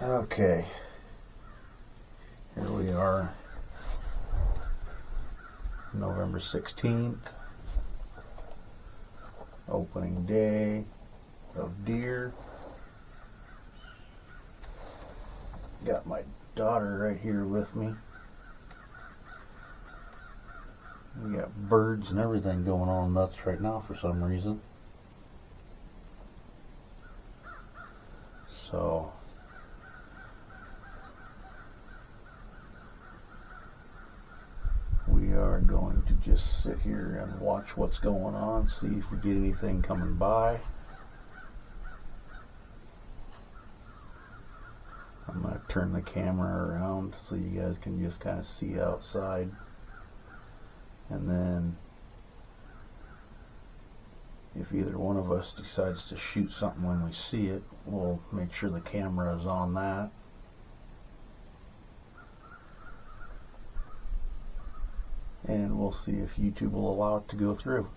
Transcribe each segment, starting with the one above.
Okay, here we are, November 16th, opening day of deer. Got my daughter right here with me. We got birds and everything going on nuts right now for some reason. So we are going to just sit here and watch what's going on, see if we get anything coming by. I'm going to turn the camera around so you guys can just kind of see outside. And then if either one of us decides to shoot something when we see it, we'll make sure the camera is on that. And we'll see if YouTube will allow it to go through.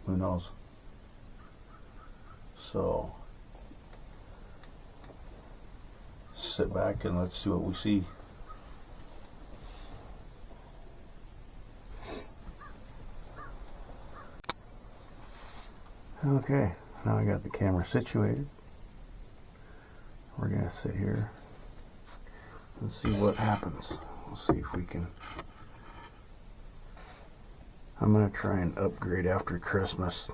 Who knows? So sit back and let's see what we see. Okay, now I got the camera situated. We're going to sit here and see what happens. We'll see if we can. I'm going to try and upgrade after Christmas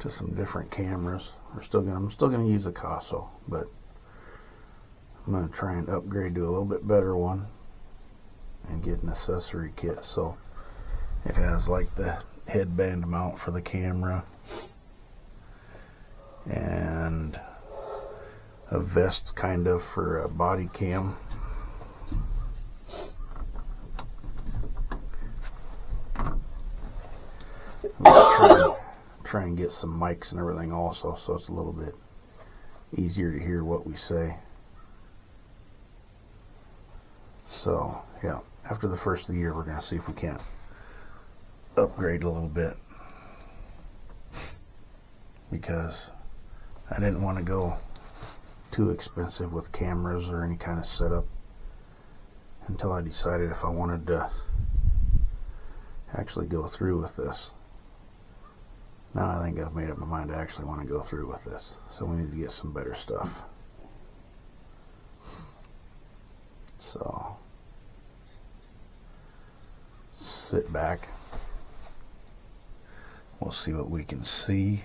to some different cameras. I'm still going to use a Casso, but I'm going to try and upgrade to a little bit better one and get an accessory kit. So it has like the headband mount for the camera and a vest kind of for a body cam. I'm gonna try and get some mics and everything also, so it's a little bit easier to hear what we say. So yeah, after the first of the year we're going to see if we can't upgrade a little bit, because I didn't want to go too expensive with cameras or any kind of setup until I decided if I wanted to actually go through with this. Now I think I've made up my mind to actually want to go through with this, so we need to get some better stuff. So sit back. We'll see what we can see.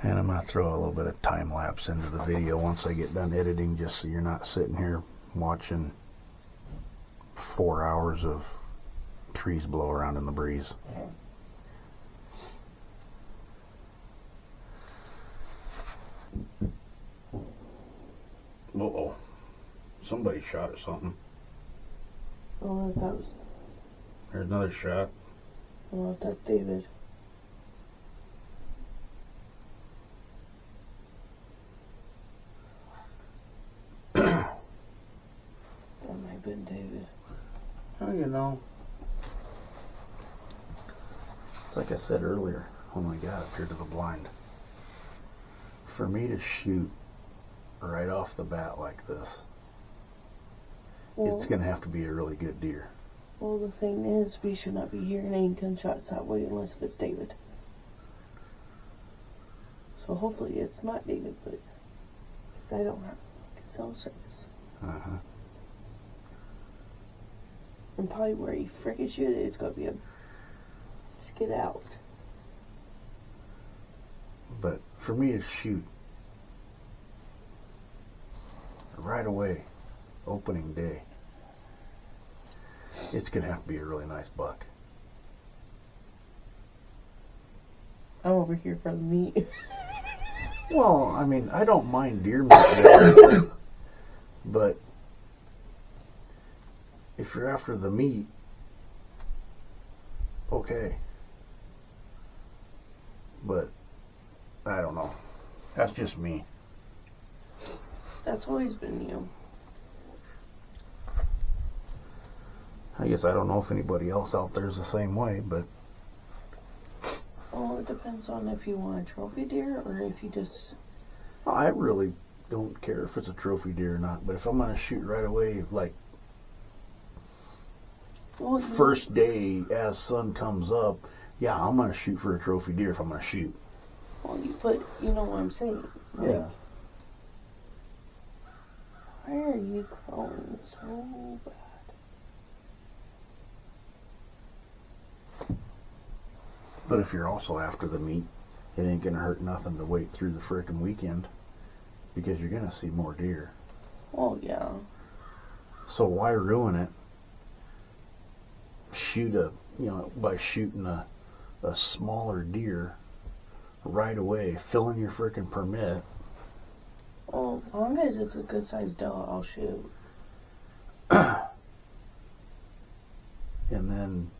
And I'm going to throw a little bit of time lapse into the video once I get done editing, just so you're not sitting here watching 4 hours of trees blow around in the breeze. Uh-oh. Somebody shot at something. Oh, that was... There's another shot. Oh, that's David. That might have been David. Oh, you know. It's like I said earlier when we got up here to the blind. For me to shoot right off the bat like this, it's going to have to be a really good deer. Well, the thing is, we should not be hearing any gunshots that way unless it's David. So hopefully it's not David, but because I don't have cell service. And probably where he frickin' shoot it, it's going to be a... Just get out. But for me to shoot right away, opening day, it's going to have to be a really nice buck. I'm over here for the meat. Well, I mean, I don't mind deer meat, but if you're after the meat, okay. But I don't know. That's just me. That's always been you. I guess I don't know if anybody else out there is the same way, but... Oh, it depends on if you want a trophy deer or if you just I really don't care if it's a trophy deer or not, but if I'm gonna shoot right away, like Well, first day as sun comes up, yeah, I'm gonna shoot for a trophy deer if I'm gonna shoot. Well, but you know what I'm saying. Like, Yeah. why are you growing so bad? But if you're also after the meat, it ain't gonna hurt nothing to wait through the frickin' weekend because you're gonna see more deer. Oh yeah. So why ruin it? By shooting a smaller deer right away, filling your frickin' permit. Oh, as long as it's a good sized doe, I'll shoot. And then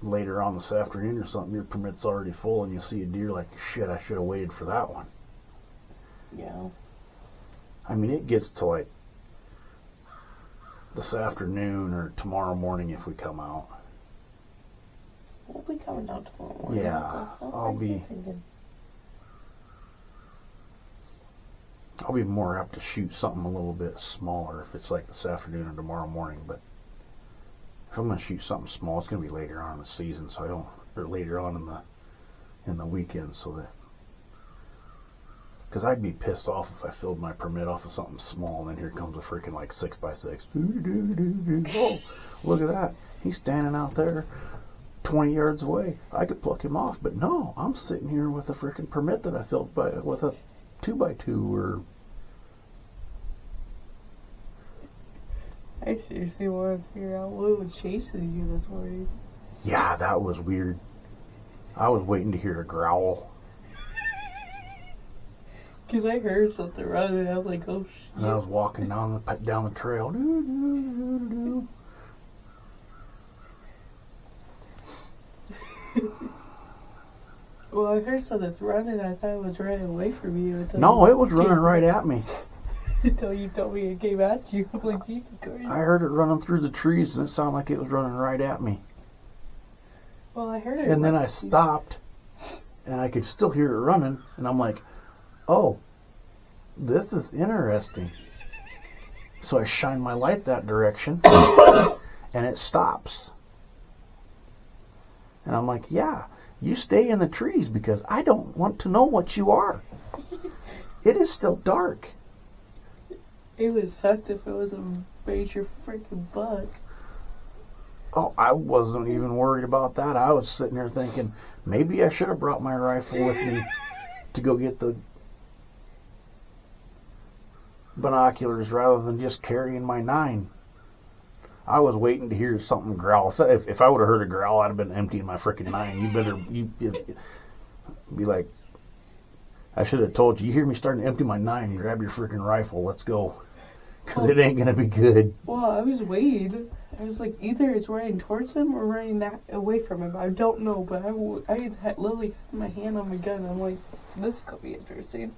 later on this afternoon or something, your permit's already full and you see a deer like, shit, I should have waited for that one. Yeah. I mean, it gets to like this afternoon or tomorrow morning if we come out. We'll be coming out tomorrow morning. Yeah, I'll be more apt to shoot something a little bit smaller if it's like this afternoon or tomorrow morning. But if I'm going to shoot something small, it's going to be later on in the season, or later on in the weekend, so that, because I'd be pissed off if I filled my permit off of something small and then here comes a freaking like 6x6. Oh, look at that! He's standing out there 20 yards away. I could pluck him off, but no, I'm sitting here with a freaking permit that I filled with a 2x2 or. I seriously want to figure out what was chasing you this morning. Yeah, that was weird. I was waiting to hear a growl. Because I heard something running and I was like, oh shit. And I was walking down the trail. Well, I heard something running. I thought it was running away from you. No, it was running right at me. Until you told me it came at you. I'm like, Jesus Christ. I heard it running through the trees, and it sounded like it was running right at me. Well, I heard it. And then I stopped, and I could still hear it running, and I'm like, oh, this is interesting. So I shine my light that direction, and it stops. And I'm like, yeah, you stay in the trees because I don't want to know what you are. It is still dark. It would suck if it was a major freaking buck. Oh, I wasn't even worried about that. I was sitting there thinking, maybe I should have brought my rifle with me to go get the binoculars rather than just carrying my 9. I was waiting to hear something growl. If I would have heard a growl, I'd have been emptying my freaking 9. You'd be like, I should have told you. You hear me starting to empty my 9? Grab your freaking rifle. Let's go, because it ain't gonna be good. Well, I was waiting. I was like, either it's running towards him or running that away from him. I don't know, but I had literally had my hand on my gun. I'm like, this could be interesting.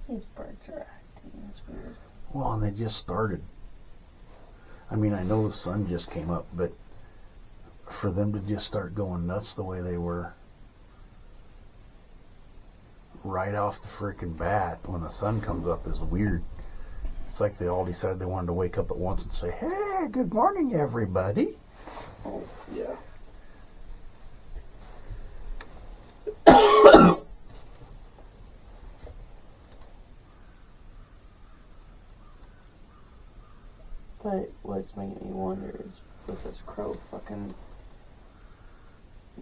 These birds are acting. It's weird. Well, and they just started. I mean, I know the sun just came up, but for them to just start going nuts the way they were right off the freaking bat when the sun comes up is weird. It's like they all decided they wanted to wake up at once and say, hey, good morning, everybody. Oh, yeah. But what's making me wonder is with this crow fucking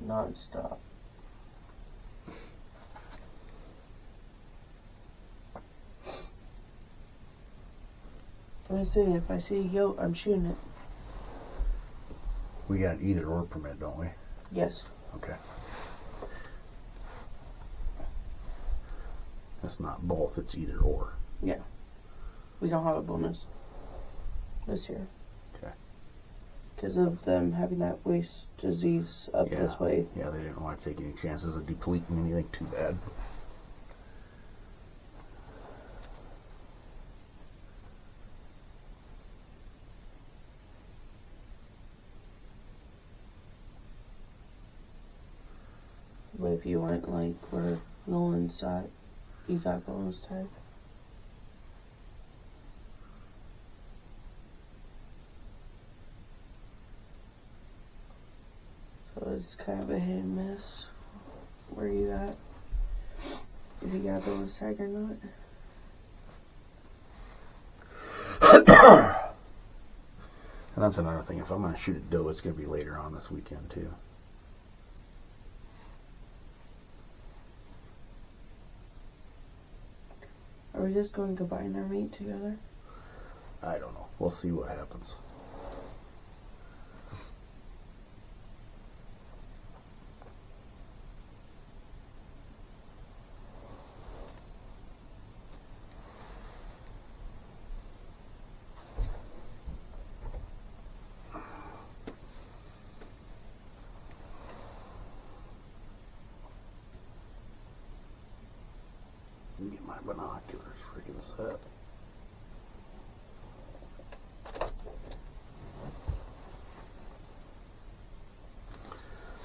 non-stop. I say if I see a goat, I'm shooting it. We got either or permit, don't we? Yes. Okay. It's not both, it's either or. Yeah. We don't have a bonus this year. Okay. because of them having that waste disease up this way. Yeah, they didn't want to take any chances of depleting anything too bad. But if you went like where Nolan's at, you got bonus tag. So it's kind of a hit and miss where you at, if you got bonus tag or not. And that's another thing. If I'm going to shoot a doe, it's going to be later on this weekend too. Are we just going to combine our meat together? I don't know. We'll see what happens. Get my binoculars freaking set.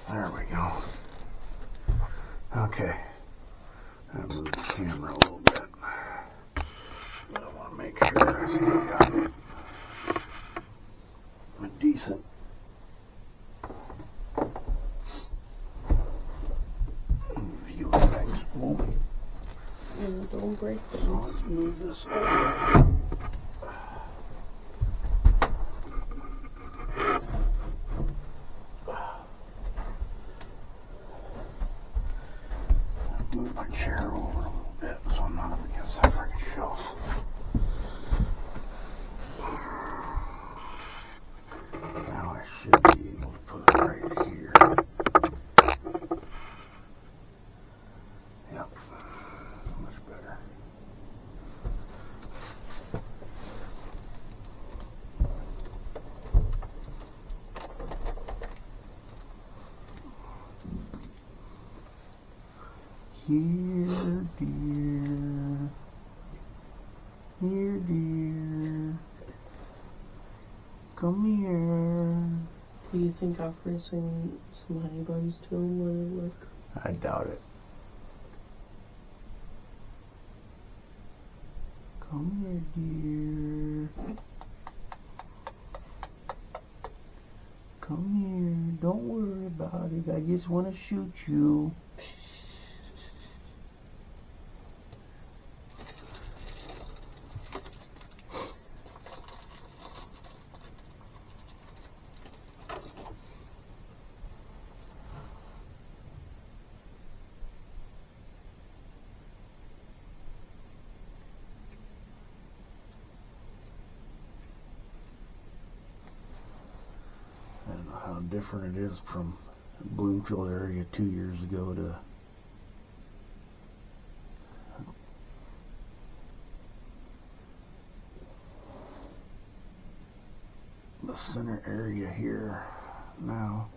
There we go. Okay. I moved the camera a little bit. But I want to make sure I still got a decent view of things. Whoa. And don't break So things. let's move this over. Move my chair over a little bit so I'm not up against that freaking shelf. Now I should be able to put it right here. Yep. Much better. Here, dear. Here, dear. Come here. Do you think offering some honey buns to him would work? I doubt it. Come here, dear. Come here. Don't worry about it. I just want to shoot you. I don't know how different it is from Bloomfield area 2 years ago to the center area here now.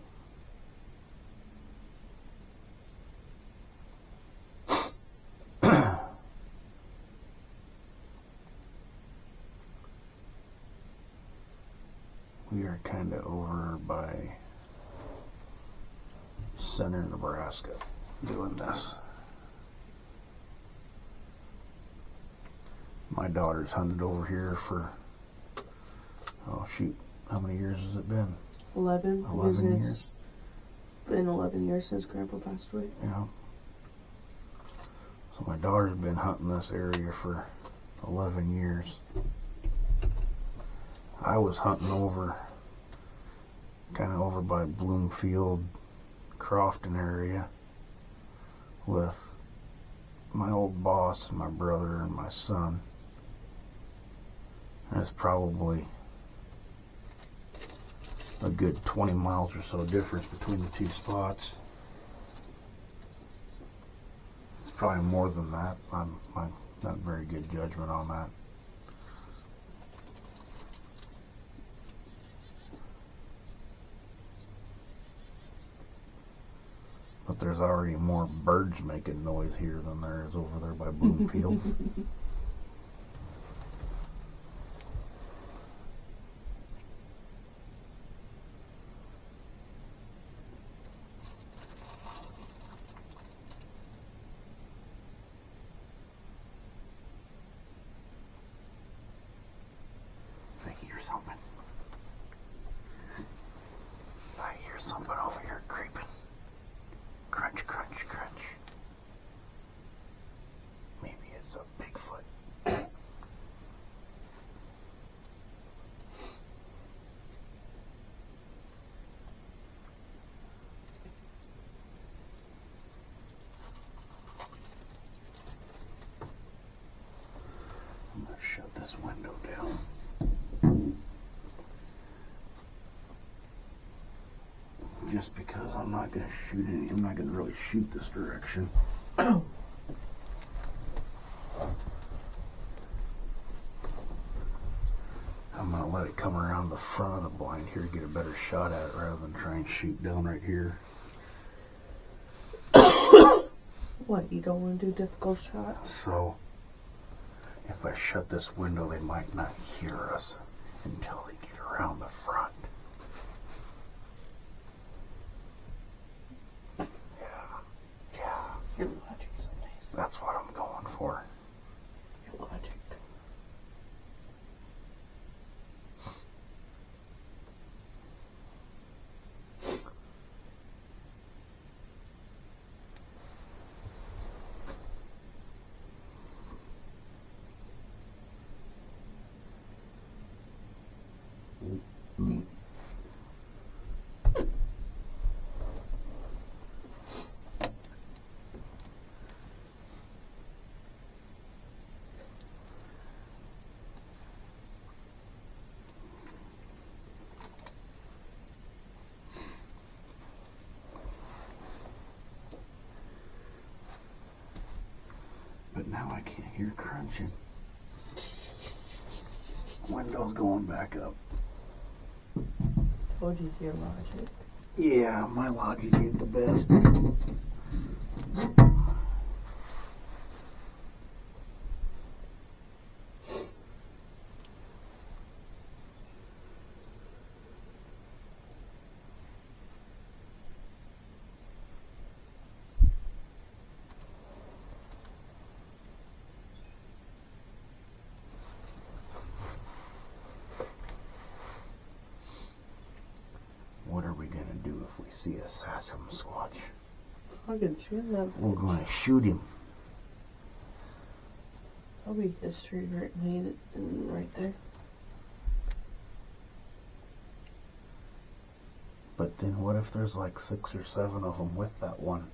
We are kind of over by center Nebraska doing this. My daughter's hunted over here for, oh shoot, how many years has it been? 11. 11 years. It's been 11 years since Grandpa passed away. Yeah. So my daughter's been hunting this area for 11 years. I was hunting over, kind of over by Bloomfield, Crofton area with my old boss and my brother and my son. And it's probably a good 20 miles or so difference between the two spots. It's probably more than that. I'm not very good judgment on that. there's already more birds making noise here than there is over there by Bloomfield. I hear something. I hear something over here creeping. Crunch, crunch, crunch. Maybe it's a Bigfoot. I'm gonna shut this window down. Just because I'm not gonna shoot any, I'm not gonna really shoot this direction. I'm gonna let it come around the front of the blind here to get a better shot at it rather than try and shoot down right here. What, you don't want to do difficult shots? So, if I shut this window, they might not hear us until they get around the front. Your logic's so nice. That's what I'm going for. Your logic. But now I can't hear crunching. Window's going back up. What is your logic? Yeah, my logic ain't the best. What are we gonna do if we see a Sasquatch? Fucking shoot that. We're gonna shoot him. That'll be history written right there. But then what if there's like 6 or 7 of them with that one?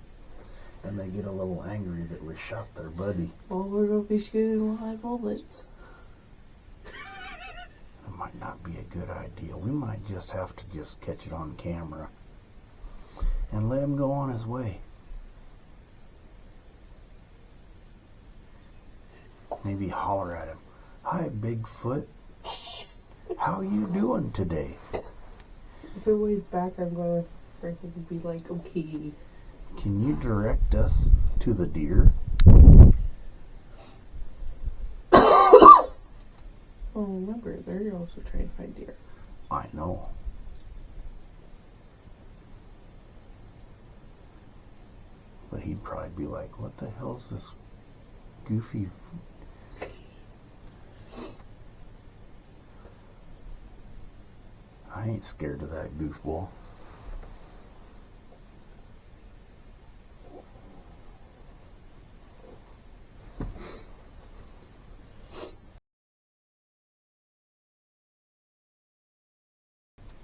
And they get a little angry that we shot their buddy. Well, we're gonna be shooting live bullets. It might not be a good idea. We might just have to just catch it on camera and let him go on his way. Maybe holler at him. Hi, Bigfoot. How you doing today? If it weighs back, I'm gonna freaking be like, okay. Can you direct us to the deer? Well, remember, they're also trying to find deer. I know. But he'd probably be like, what the hell's this goofy... I ain't scared of that goofball.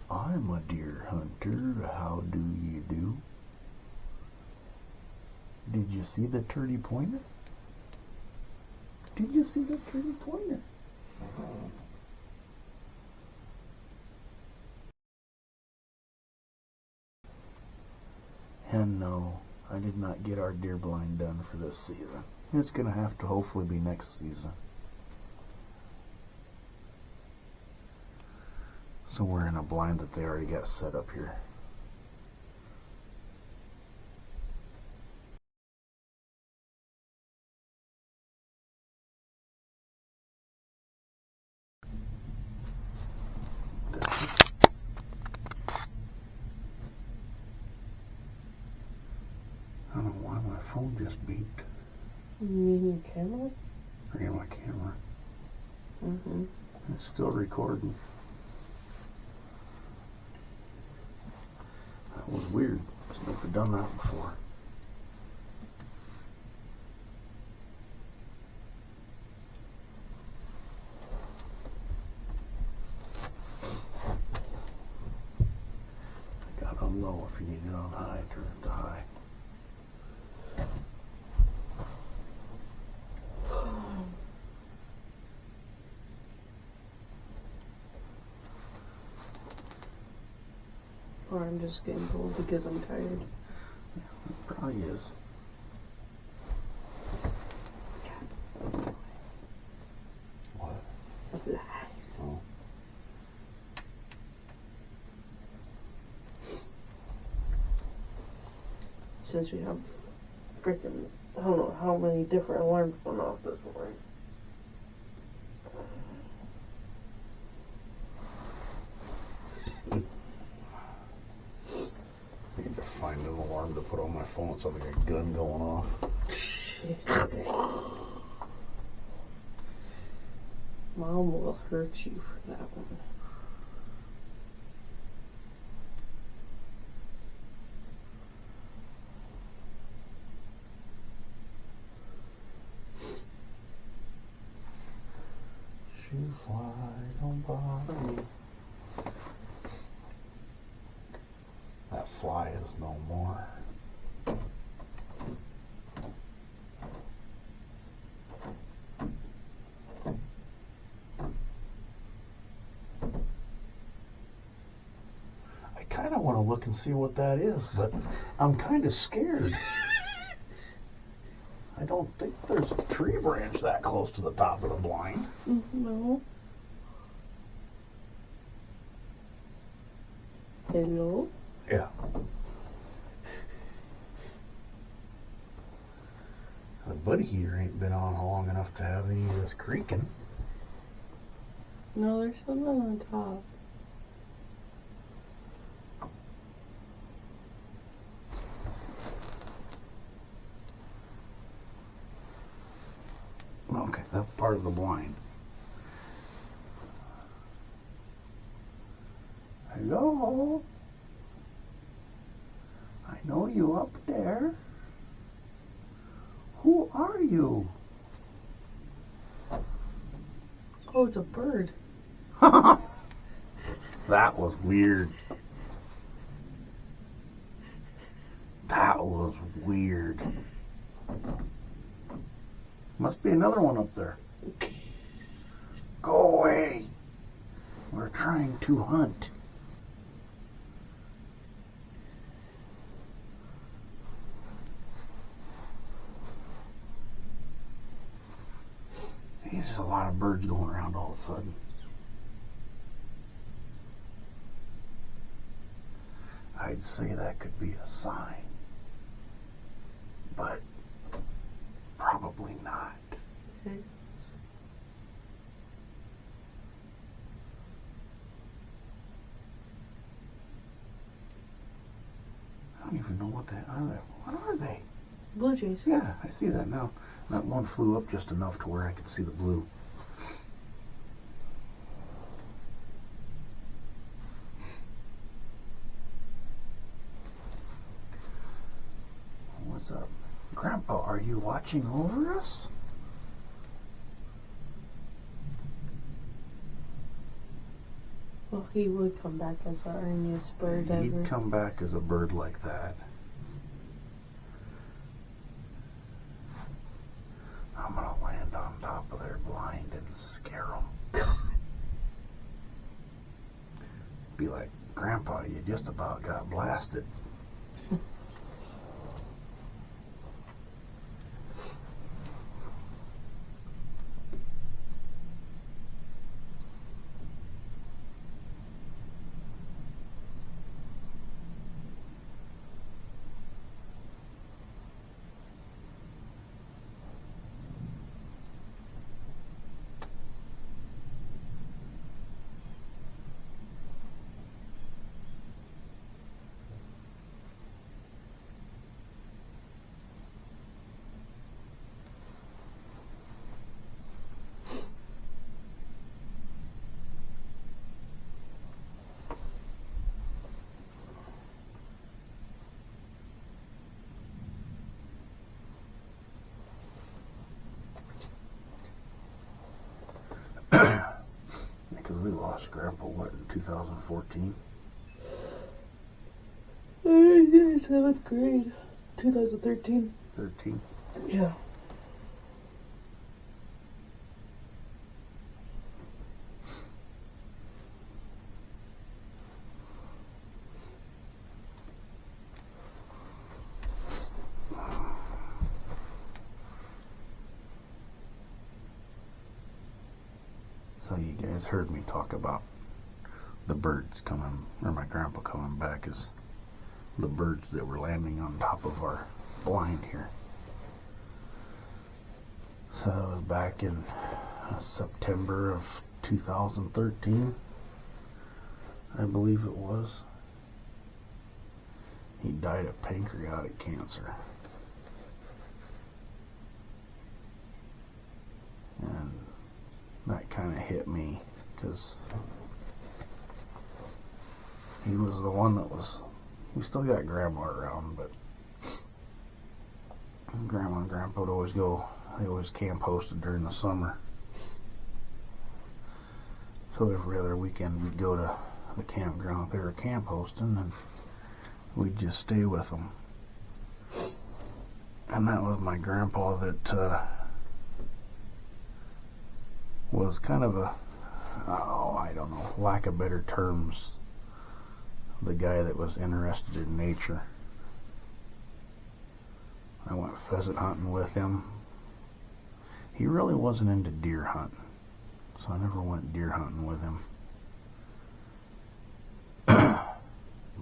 I'm a deer hunter. How do you do? Did you see the turdy pointer? Did you see the turdy pointer? And no, I did not get our deer blind done for this season. It's going to have to hopefully be next season. So we're in a blind that they already got set up here. phone just beeped. You mean your camera? Yeah, my camera. Mm-hmm. It's still recording. That was weird. I've never done that before. I got it on low. If you need it on high, turn it to high. Or I'm just getting cold because I'm tired. It probably is. What? A fly. Oh. Since we have freaking, I don't know how many different alarms went off this morning. I need to find an alarm to put on my phone. It's like a gun going off. Shit. Mom will hurt you for that one. You fly, don't bother me. That fly is no more. I kind of want to look and see what that is, but I'm kind of scared. I don't think there's a tree branch that close to the top of the blind. No. Hello? Yeah. The buddy heater ain't been on long enough to have any of this creaking. No, there's something on top. Okay, that's part of the blind. Hello? I know you up there. Who are you? Oh, it's a bird. That was weird. That was weird. Must be another one up there. Go away. We're trying to hunt. There's a lot of birds going around all of a sudden. I'd say that could be a sign, but probably not. Okay. I don't even know what they are. What are they? Blue jays. Yeah, I see that now. That one flew up just enough to where I could see the blue. What's up? Grandpa, are you watching over us? Well, he would come back as our earliest bird ever. He'd come back as a bird like that. I'm gonna land on top of their blind and scare them. Be like, Grandpa, you just about got blasted. lost Grandpa, what, in 2014? In 7th grade, 2013. 13? Yeah. So you guys heard me talk about the birds coming, or my grandpa coming back, as the birds that were landing on top of our blind here. So it was back in September of 2013, I believe it was. He died of pancreatic cancer. And that kind of hit me, because he was the one that was, we still got Grandma around, but Grandma and Grandpa would always go, they always camp hosted during the summer. So every other weekend we'd go to the campground if they were camp hosting, and we'd just stay with them. And that was my grandpa that was kind of a, I don't know, lack of better terms, the guy that was interested in nature. I went pheasant hunting with him. He really wasn't into deer hunting, so I never went deer hunting with him.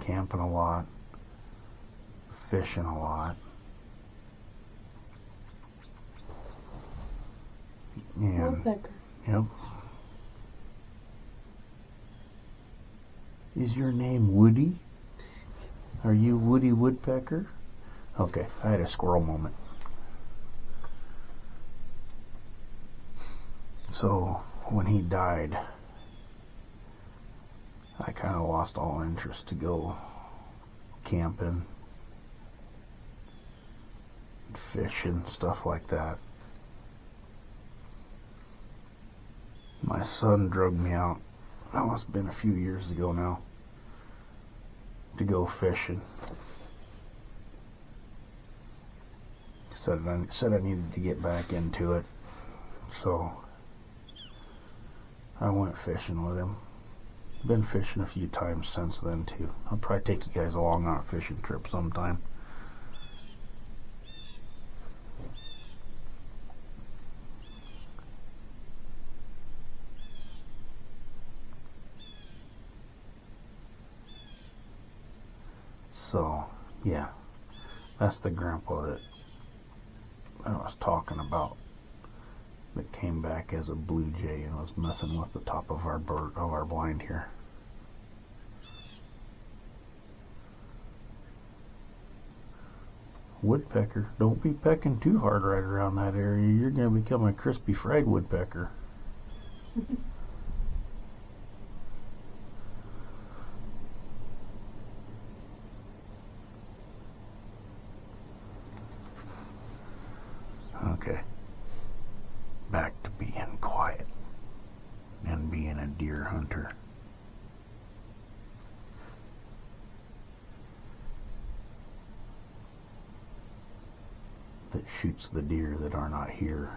Camping a lot, fishing a lot. And Woodpecker. yep. Is your name Woody? Are you Woody Woodpecker? Okay, I had a squirrel moment. So when he died, I kind of lost all interest to go camping, fishing, stuff like that. My son drugged me out, that must have been a few years ago now, to go fishing. Said I needed to get back into it, so I went fishing with him. Been fishing a few times since then too. I'll probably take you guys along on a fishing trip sometime. So, yeah, that's the grandpa that I was talking about, that came back as a blue jay and was messing with the top of our blind here. Woodpecker, don't be pecking too hard right around that area. You're going to become a crispy fried woodpecker. Okay, back to being quiet and being a deer hunter. That shoots the deer that are not here.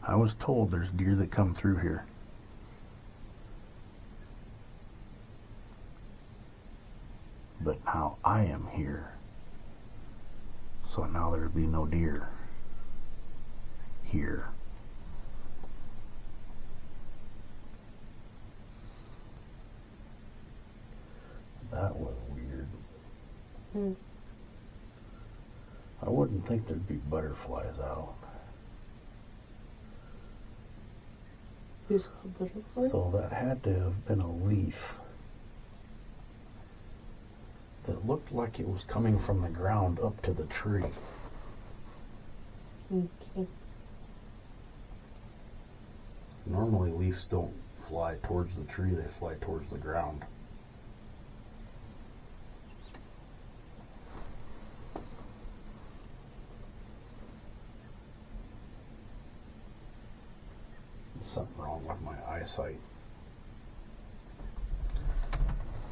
I was told there's deer that come through here. But now I am here. So now there'd be no deer here. That was weird. I wouldn't think there'd be butterflies out. You saw a butterfly? So that had to have been a leaf that looked like it was coming from the ground up to the tree. Okay. Normally leaves don't fly towards the tree, they fly towards the ground. something wrong with my eyesight.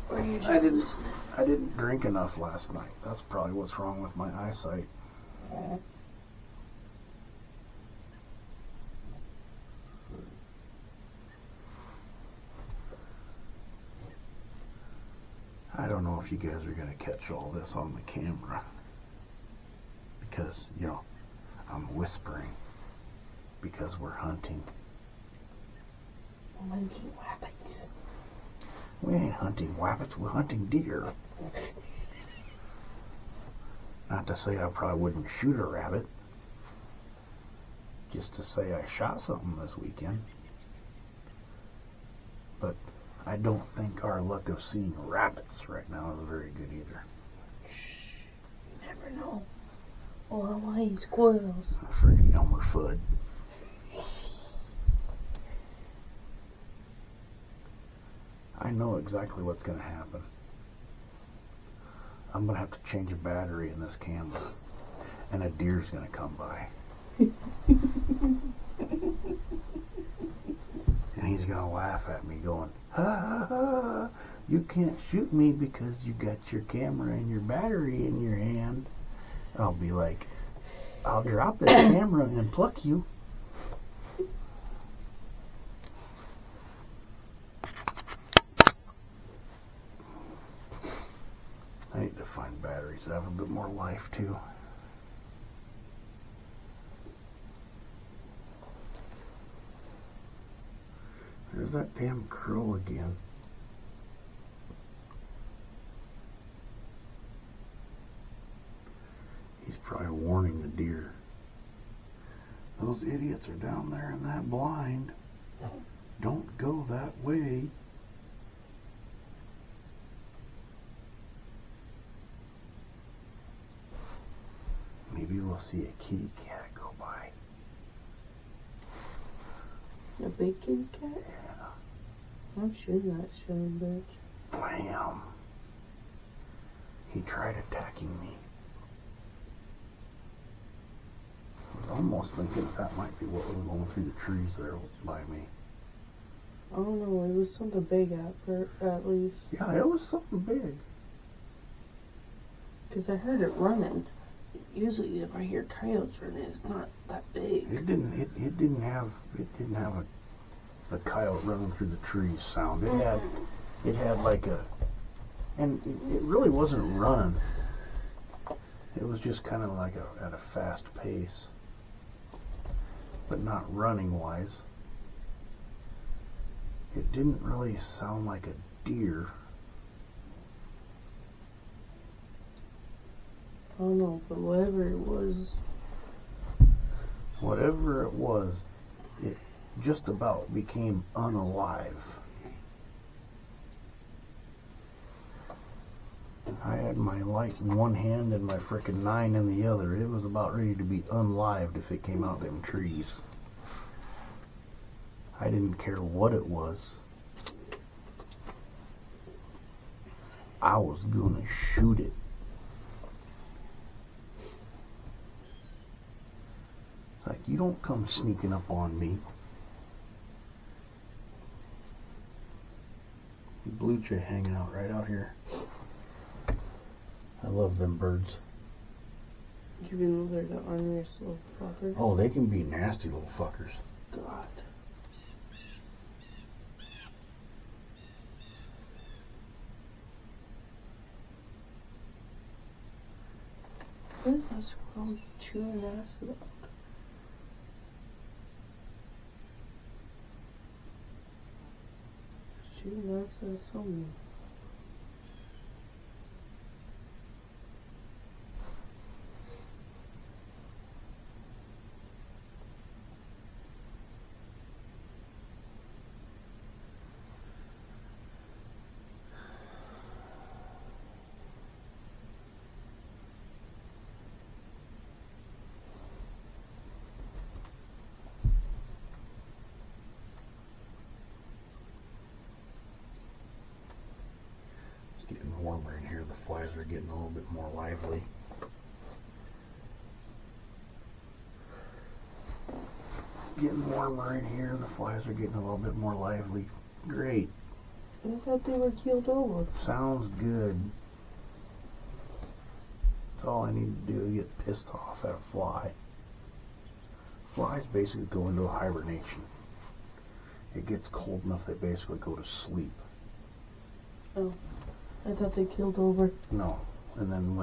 Or you I just didn't. I didn't drink enough last night. That's probably what's wrong with my eyesight. I don't know if you guys are going to catch all this on the camera. Because, you know, I'm whispering. Because we're hunting. hunting rabbits. We ain't hunting rabbits, we're hunting deer. Not to say I probably wouldn't shoot a rabbit. Just to say I shot something this weekend. But I don't think our luck of seeing rabbits right now is very good either. Shh. You never know. Oh, Hawaii squirrels. Freaking Elmer Fudd. I know exactly what's going to happen. I'm going to have to change a battery in this camera. And a deer's going to come by. And he's going to laugh at me going, ha ha ha, you can't shoot me because you got your camera and your battery in your hand. I'll be like, I'll drop this camera and pluck you. I need to find batteries that have a bit more life too. There's that damn crow again. He's probably warning the deer. Those idiots are down there in that blind. Don't go that way. Maybe we'll see a kitty cat go by. A big kitty cat? Yeah. I'm shooting that shitty bitch. Blam. He tried attacking me. I was almost thinking that might be what was going through the trees there by me. I don't know, it was something big at least. Yeah, it was something big. Because I heard it running. Usually if I hear coyotes running, it's not that big. It didn't have a coyote running through the trees sound. It had like a, and it really wasn't running. It was just kind of like at a fast pace, but not running wise. It didn't really sound like a deer. I don't know, but whatever it was, it just about became unalive. I had my light in one hand and my frickin' 9 in the other. It was about ready to be unlived if it came out them trees. I didn't care what it was. I was gonna shoot it. It's like, you don't come sneaking up on me. Blue jay hanging out right out here. I love them birds. You know they're the orneriest little fuckers. Oh, they can be nasty little fuckers. God. What is that squirrel chewing acid up? Chewing acid or something. It's getting warmer in here. The flies are getting a little bit more lively. getting warmer in here. The flies are getting a little bit more lively. Great. I thought they were keeled over. Sounds good. That's all I need to do is get pissed off at a fly. Flies basically go into a hibernation. It gets cold enough they basically go to sleep. Oh, I thought they keeled over. No. And then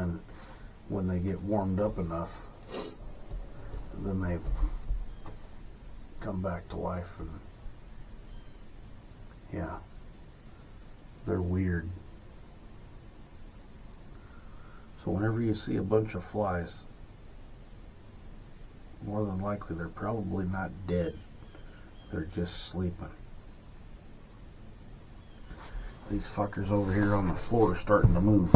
when they get warmed up enough, then they come back to life, and yeah, they're weird. So whenever you see a bunch of flies, more than likely they're probably not dead. They're just sleeping. These fuckers over here on the floor are starting to move.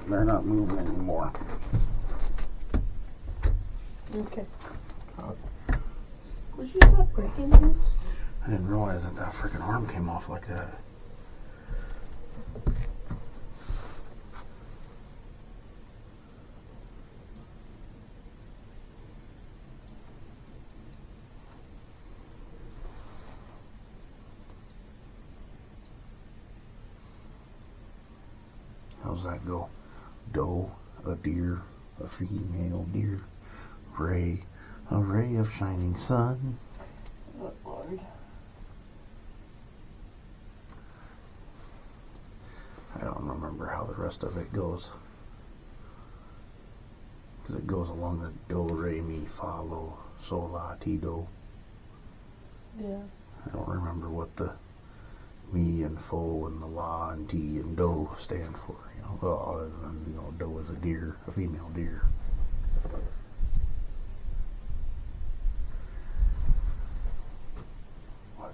They're not moving anymore. Okay. Would you stop breaking things? I didn't realize that freaking arm came off like that. How's that go? Doe, a deer, a female deer, ray, a ray of shining sun. Oh, Lord. I don't remember how the rest of it goes. Because it goes along the do, re, mi, fa, lo, sol, la, ti, do. Yeah. I don't remember what the mi and fo and the la and ti and do stand for. Well, other than, doe is a deer, a female deer. What?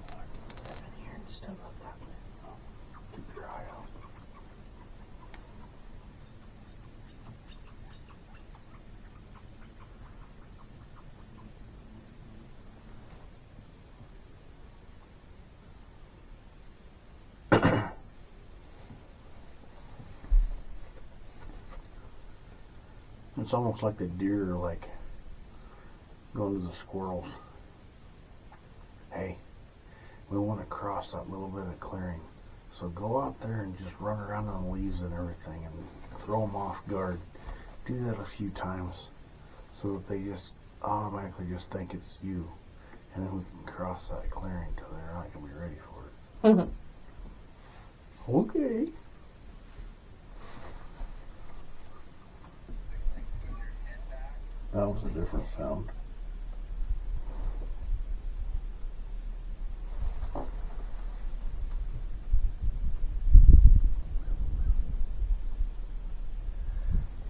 I've been hearing stuff up that way. Keep your eye out. It's almost like the deer are like going to the squirrels. Hey, we want to cross that little bit of clearing. So go out there and just run around on the leaves and everything and throw them off guard. Do that a few times so that they just automatically just think it's you. And then we can cross that clearing till they're not going to be ready for it. Okay. That was a different sound.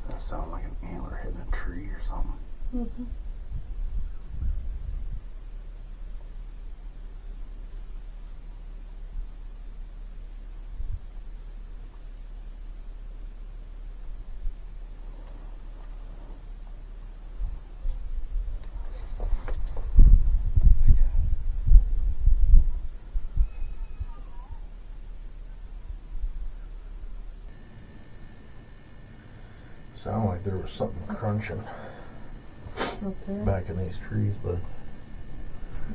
That sounded like an antler hitting a tree or something. Mm-hmm. Sounded like there was something crunching Okay. back in these trees, but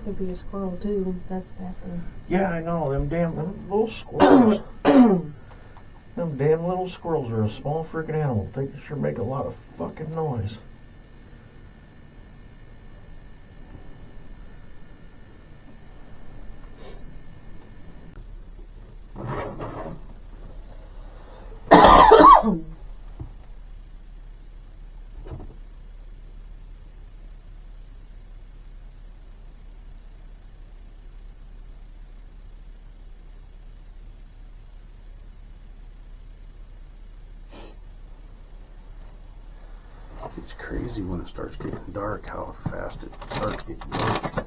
Could be a squirrel too. That's a bad thing. yeah, I know them little squirrels. Them damn little squirrels are a small freaking animal. They can sure make a lot of fucking noise. It's crazy when it starts getting dark how fast it starts getting dark.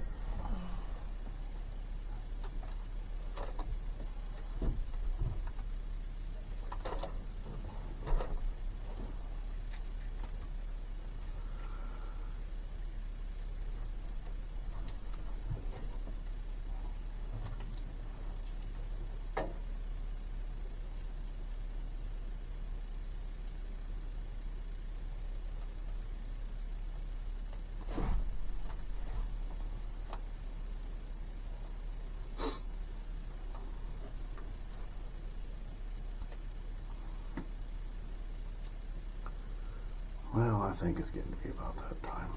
Well, I think it's getting to be about that time.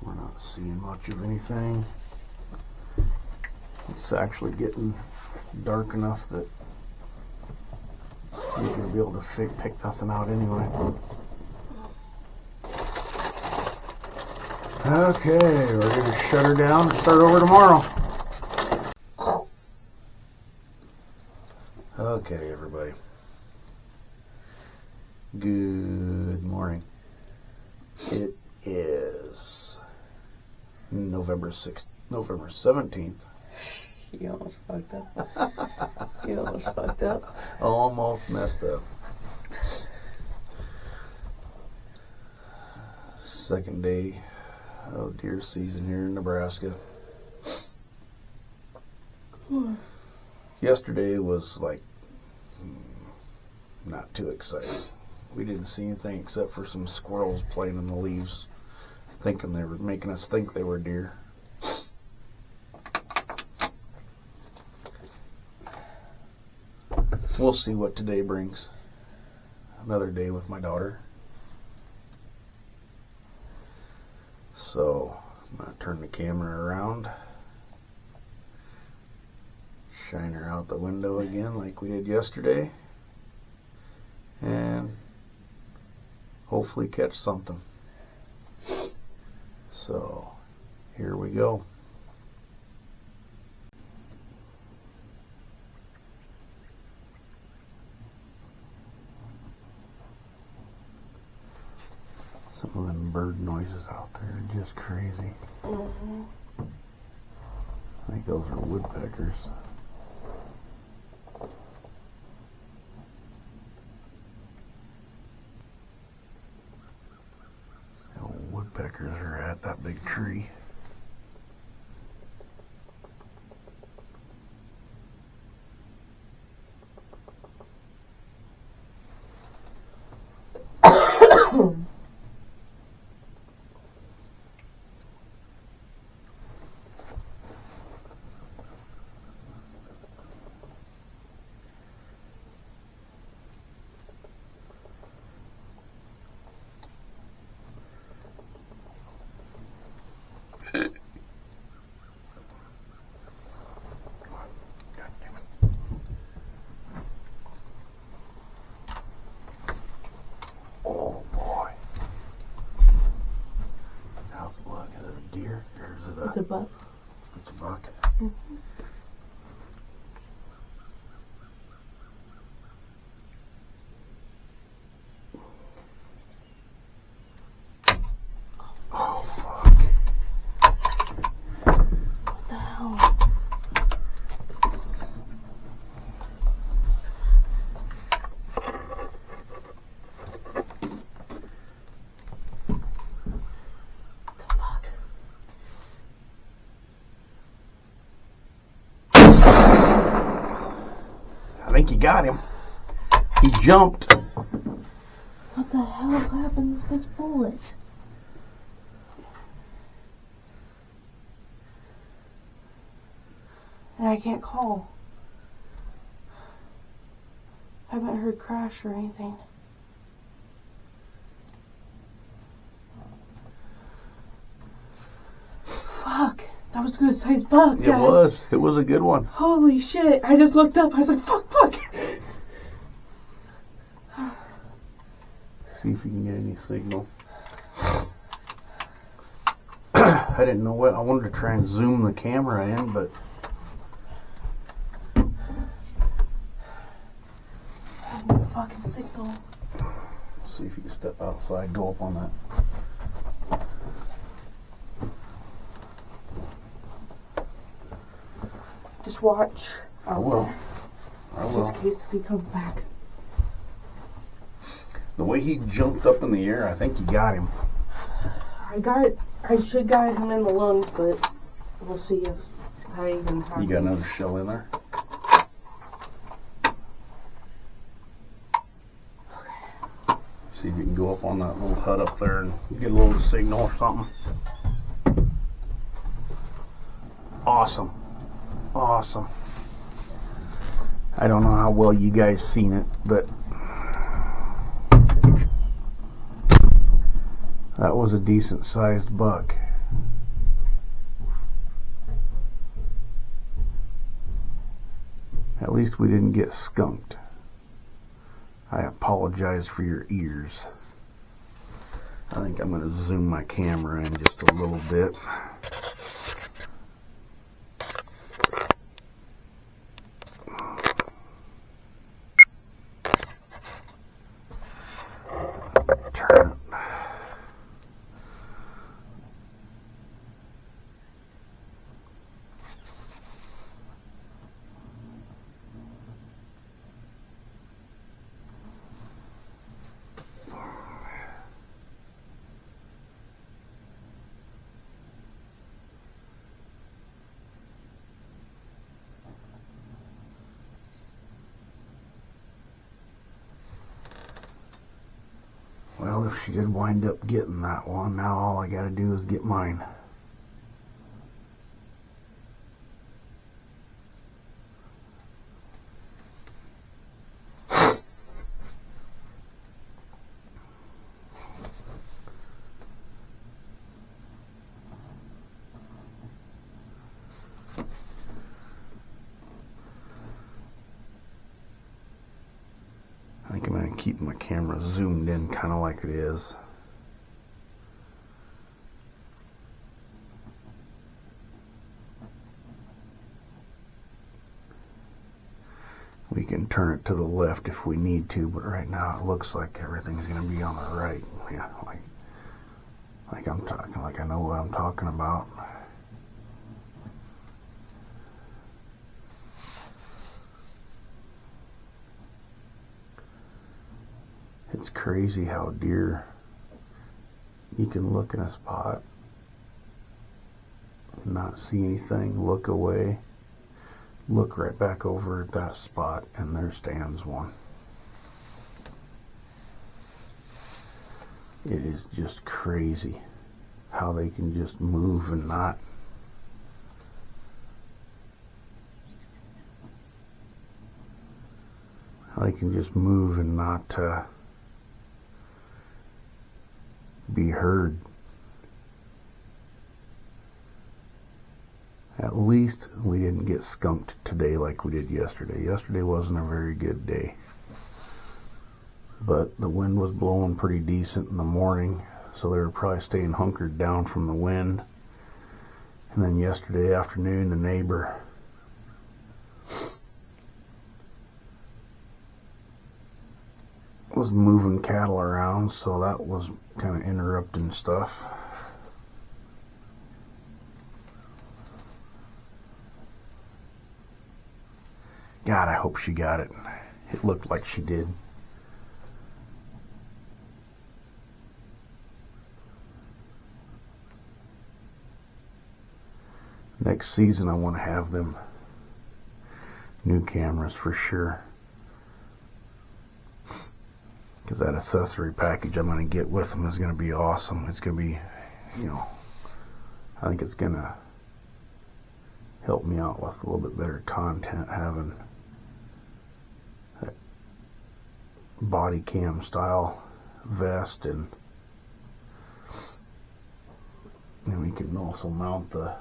We're not seeing much of anything. It's actually getting dark enough that you're going to be able to pick nothing out anyway. Okay, we're going to shut her down and start over tomorrow. Okay, everybody. Good morning. It is November 17th. You almost fucked up. You almost fucked up. Almost messed up. Second day of deer season here in Nebraska. Yesterday was like not too exciting. We didn't see anything except for some squirrels playing in the leaves, thinking they were making us think they were deer. We'll see what today brings. Another day with my daughter. So I'm going to turn the camera around, shine her out the window again like we did yesterday, and hopefully catch something. So here we go. Some of them bird noises out there are just crazy. Mm-hmm. I think those are woodpeckers. The woodpeckers are at that big tree. Oh boy. How's the luck? Is it a deer or is it It's a buck. It's a buck. Mm-hmm. Oh fuck. What the hell? I think you got him. He jumped. What the hell happened with this bullet? And I can't call. I haven't heard crash or anything. Fuck. That was a good sized buck, Dad. It was. It was a good one. Holy shit. I just looked up. I was like, fuck, fuck. See if you can get any signal. I didn't know what. I wanted to try and zoom the camera in, but I have no fucking signal. see if you can step outside, go up on that. Just watch. I will. Just in case if he comes back. The way he jumped up in the air, I think you got him. I should got him in the lungs, but we'll see if I even have You got another shell in there? Okay. See if you can go up on that little hut up there and get a little signal or something. Awesome. Awesome. I don't know how well you guys seen it, but That was a decent sized buck. At least we didn't get skunked. I apologize for your ears. I think I'm going to zoom my camera in just a little bit. Turn it. Well, if she did wind up getting that one, now all I gotta do is get mine. I think I'm going to keep my camera zoomed in kind of like it is. We can turn it to the left if we need to, but right now it looks like everything's going to be on the right. Yeah, like I'm talking, like I know what I'm talking about. It's crazy how deer, you can look in a spot, not see anything, look away, look right back over at that spot, and there stands one. It is just crazy how they can just move and not. How they can just move and not be heard. At least we didn't get skunked today like we did yesterday. Yesterday wasn't a very good day. But the wind was blowing pretty decent in the morning, so they were probably staying hunkered down from the wind. And then yesterday afternoon, the neighbor was moving cattle around, so that was kind of interrupting stuff. God, I hope she got it. It looked like she did. Next season I want to have them new cameras for sure. Because that accessory package I'm going to get with them is going to be awesome. It's going to be, I think it's going to help me out with a little bit better content, having that body cam style vest, and we can also mount the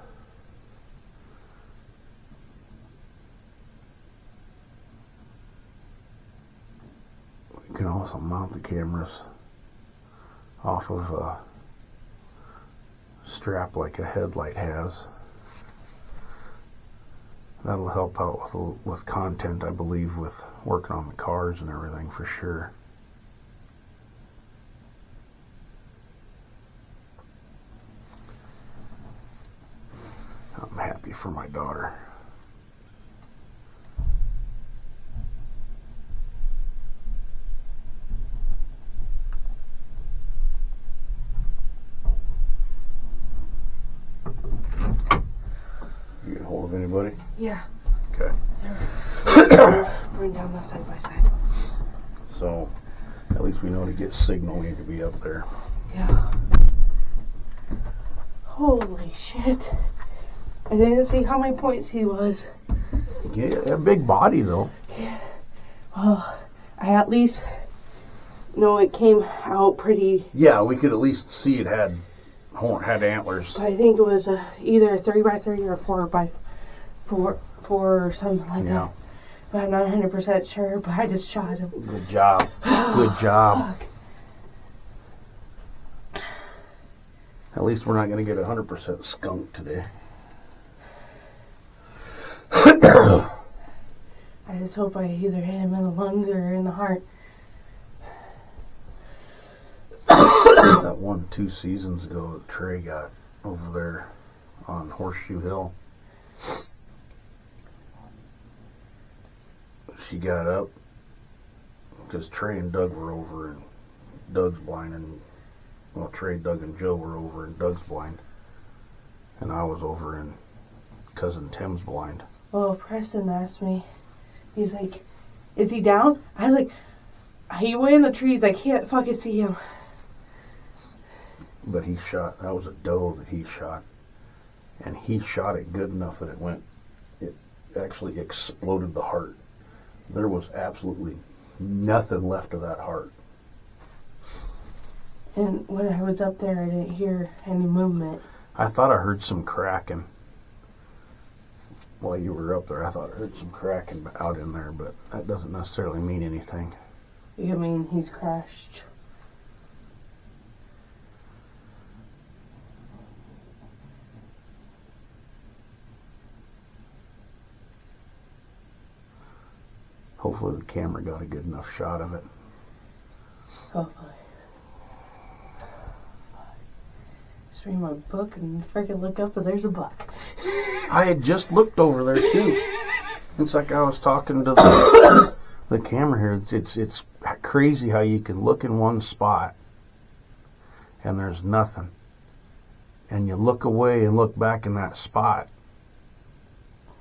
cameras off of a strap like a headlight has. That'll help out with content, I believe, with working on the cars and everything for sure. I'm happy for my daughter. You get a hold of anybody? Yeah. Okay. Bring down the side by side. So, at least we know to get signal, we need to be up there. Yeah. Holy shit. I didn't see how many points he was. Yeah, a big body though. Yeah. Well, I at least No, it came out pretty. Yeah, we could at least see it had antlers. I think it was either a 3x3 or a 4x4 or something like that. But I'm not 100% sure. But I just shot him. Good job. Good job. At least we're not going to get 100% skunk today. I just hope I either hit him in the lungs or in the heart. That 2 seasons ago that Trey got over there on Horseshoe Hill. She got up because Trey and Doug were over and Doug's blind, and well, Trey, Doug, and Joe were over and Doug's blind, and I was over and cousin Tim's blind. Well, Preston asked me, he's like, is he down? I was like, he way in the trees, I can't fucking see him. But he shot, that was a doe that he shot, and he shot it good enough that it actually exploded the heart. There was absolutely nothing left of that heart. And when I was up there, I didn't hear any movement. I thought I heard some cracking. While you were up there, I thought I heard some cracking out in there, but that doesn't necessarily mean anything. I mean, he's crashed. Hopefully the camera got a good enough shot of it. Hopefully. Just read my book and freaking look up and there's a buck. I had just looked over there too. It's like I was talking to the camera here. It's crazy how you can look in one spot and there's nothing, and you look away and look back in that spot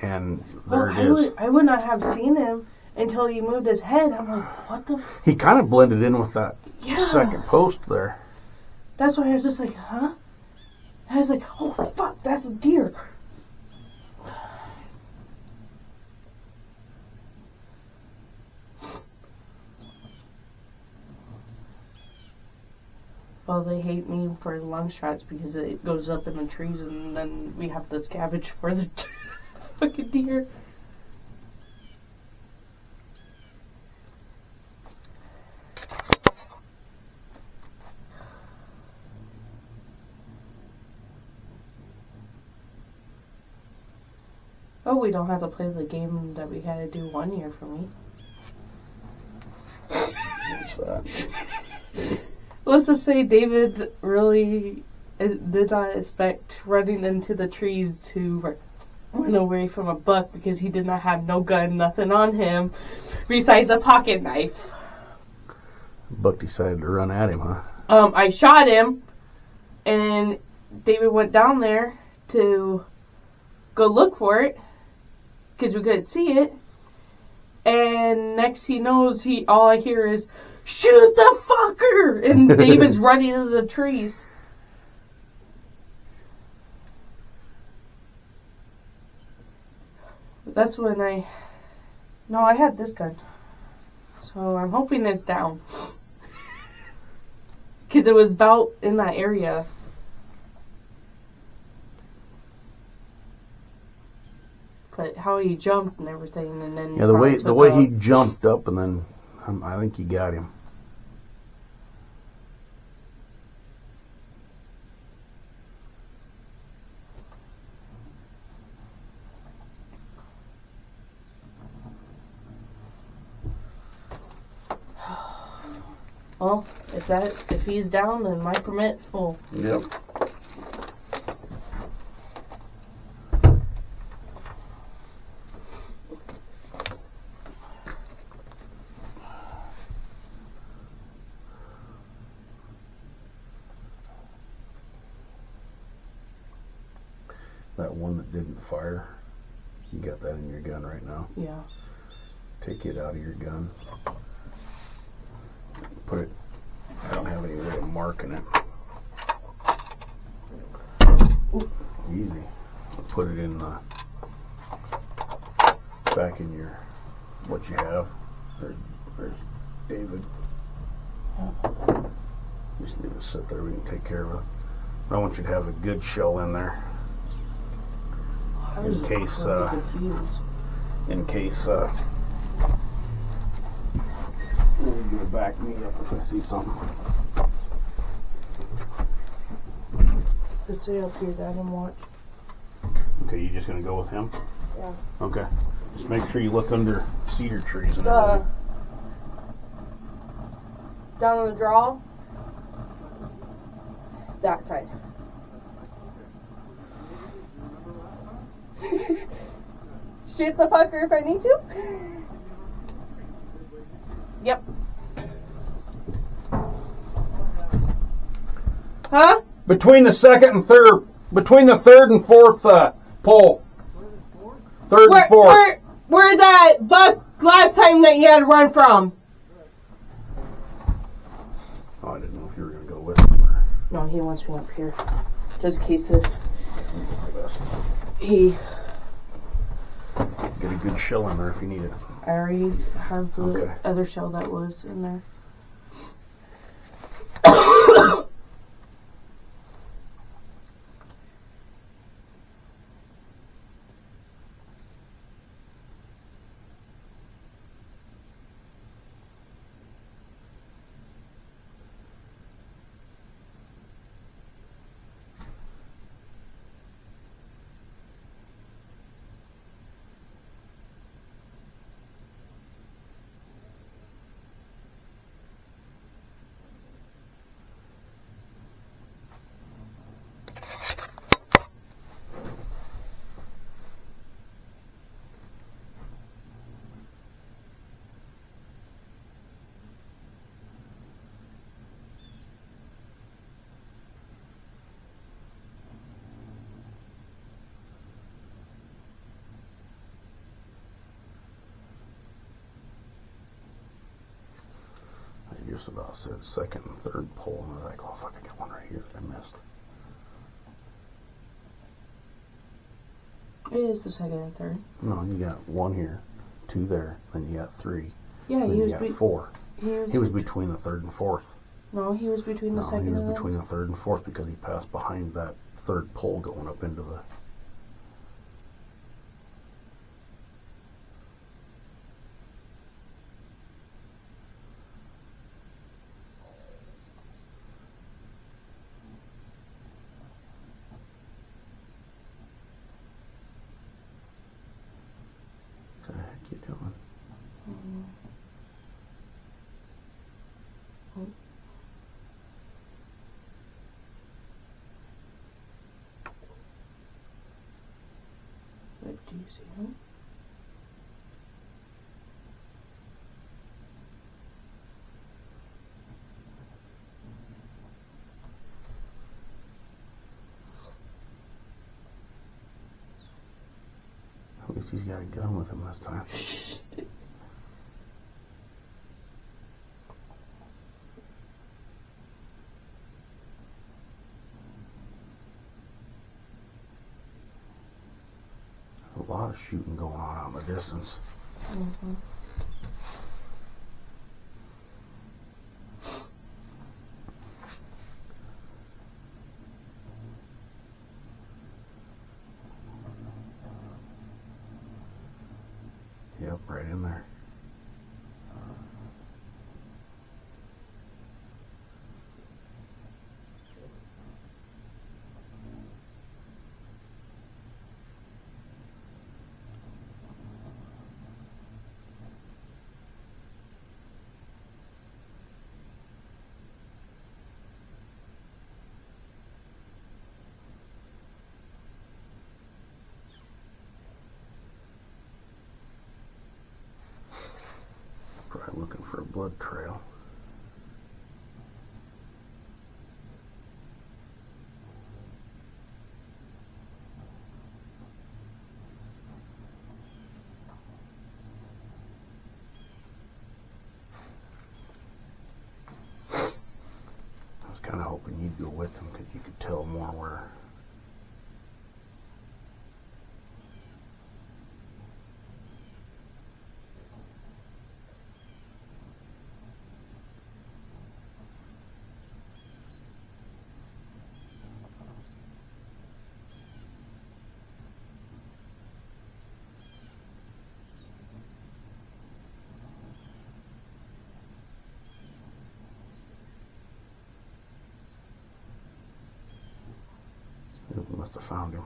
and there it is. I would not have seen him until he moved his head. I'm like, what the? He kind of blended in with that second post there. That's why I was just like, huh? I was like, oh fuck, that's a deer. Well, they hate me for lung shots because it goes up in the trees and then we have to scavenge for the fucking deer. Oh, we don't have to play the game that we had to do 1 year for me. What's that? Let's just say David really did not expect running into the trees to run away from a buck because he did not have no gun, nothing on him, besides a pocket knife. Buck decided to run at him, huh? I shot him, and David went down there to go look for it because we couldn't see it. And next he knows, all I hear is, shoot the fucker! And David's running into the trees. That's when I had this gun. So I'm hoping it's down. Because it was about in that area. But how he jumped and everything, and then the way he jumped up, and then I think he got him. Well, if he's down, then my permit's full. Yep. That one that didn't fire, you got that in your gun right now? Yeah. Take it out of your gun. Put it, I don't have any way of marking it. Ooh. Easy. Put it in back in your, what you have. There's David. Just leave it sit there. We can take care of it. I want you to have a good shell in there. In case, let me go back me up if I see something. Just stay up here, Dad, and watch. Okay, you just gonna go with him? Yeah. Okay. Just make sure you look under cedar trees and everything. Down on the draw. That side. Shoot the fucker if I need to. Yep. Huh? Between the third and fourth pole. Third and fourth. Where that buck last time that you had to run from? Oh, I didn't know if you were gonna go with him. No, he wants me up here. Just in case if he... Get a good shell in there if you need it. I already have the other shell that was in there. I just about said second and third pole, and I was like, oh fuck, I got one right here that I missed. It is the second and third. No, you got one here, two there, then you got three. Yeah, then he was four. He was between the third and fourth. No, he was between the second and he was between the third and fourth because he passed behind that third pole going up into the... What the heck you doing? Do you see him? At least he's got a gun with him this time. A lot of shooting going on out in the distance. Mm-hmm. Yep, right in there. Probably looking for a blood trail. I was kind of hoping you'd go with him because you could tell more where. Must have found him.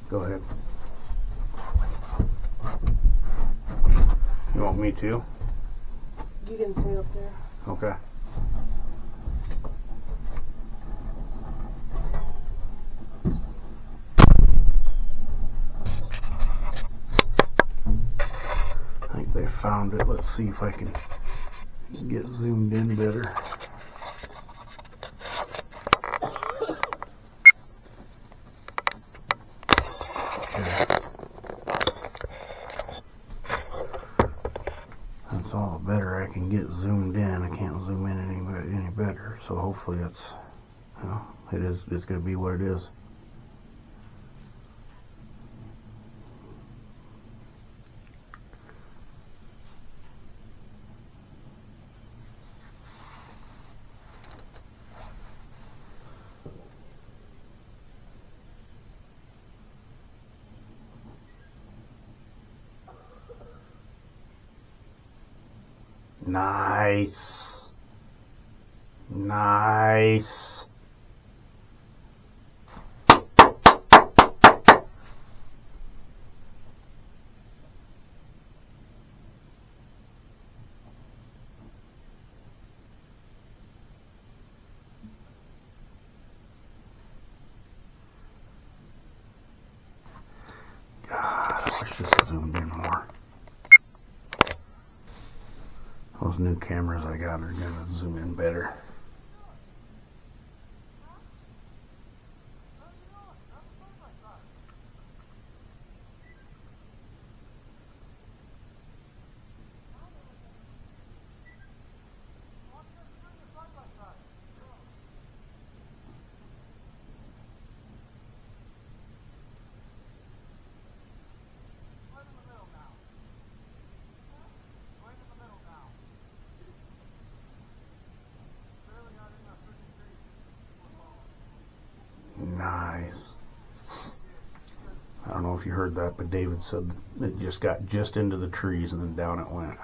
Go ahead. You want me to? You can stay up there. Okay. I think they found it. Let's see if I can get zoomed in better. That's all the better I can get zoomed in. I can't zoom in any better. So hopefully it's, you know, it's going to be what it is. Nice. Nice. God, I wish this zoomed in more. Those new cameras I got are going to zoom in better. Nice. I don't know if you heard that, but David said it just got just into the trees and then down it went.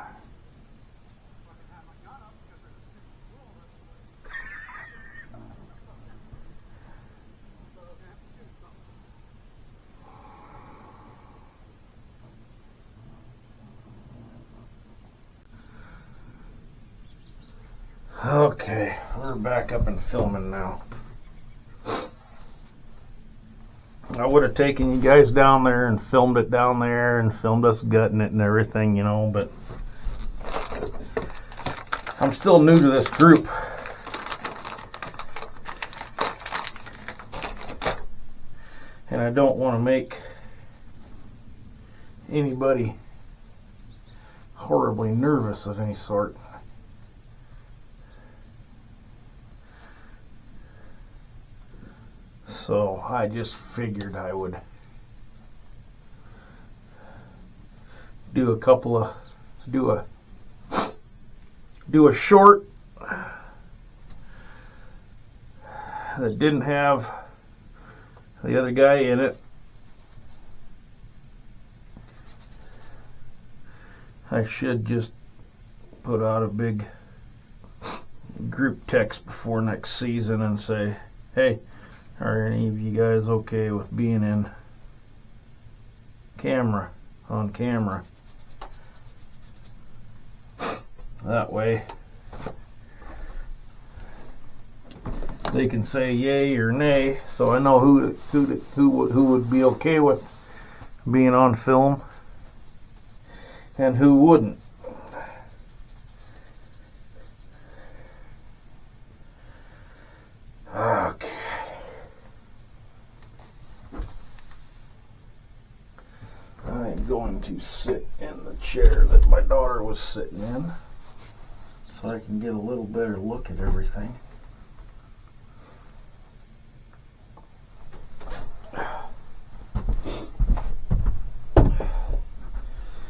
Okay, we're back up and filming now. I would have taken you guys down there and filmed it down there and filmed us gutting it and everything, you know, but I'm still new to this group. And I don't want to make anybody horribly nervous of any sort. So I just figured I would do a short that didn't have the other guy in it. I should just put out a big group text before next season and say, hey, are any of you guys okay with being in on camera? That way they can say yay or nay, so I know who would be okay with being on film and who wouldn't. Okay. I'm going to sit in the chair that my daughter was sitting in so I can get a little better look at everything.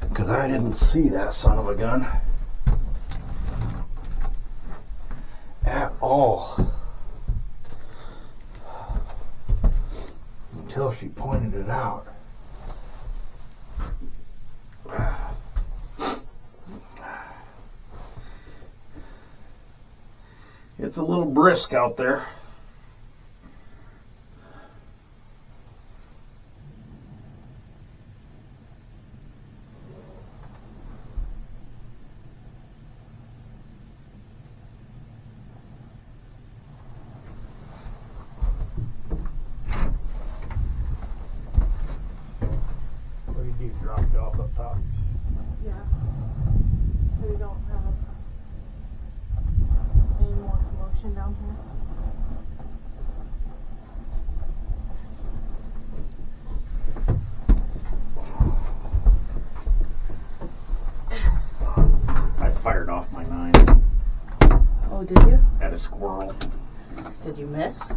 Because I didn't see that son of a gun at all until she pointed it out. It's a little brisk out there. What do you do? Drop it off up top? Yeah. We don't have any more commotion down here. I fired off my 9 Oh, did you? at a squirrel. Did you miss?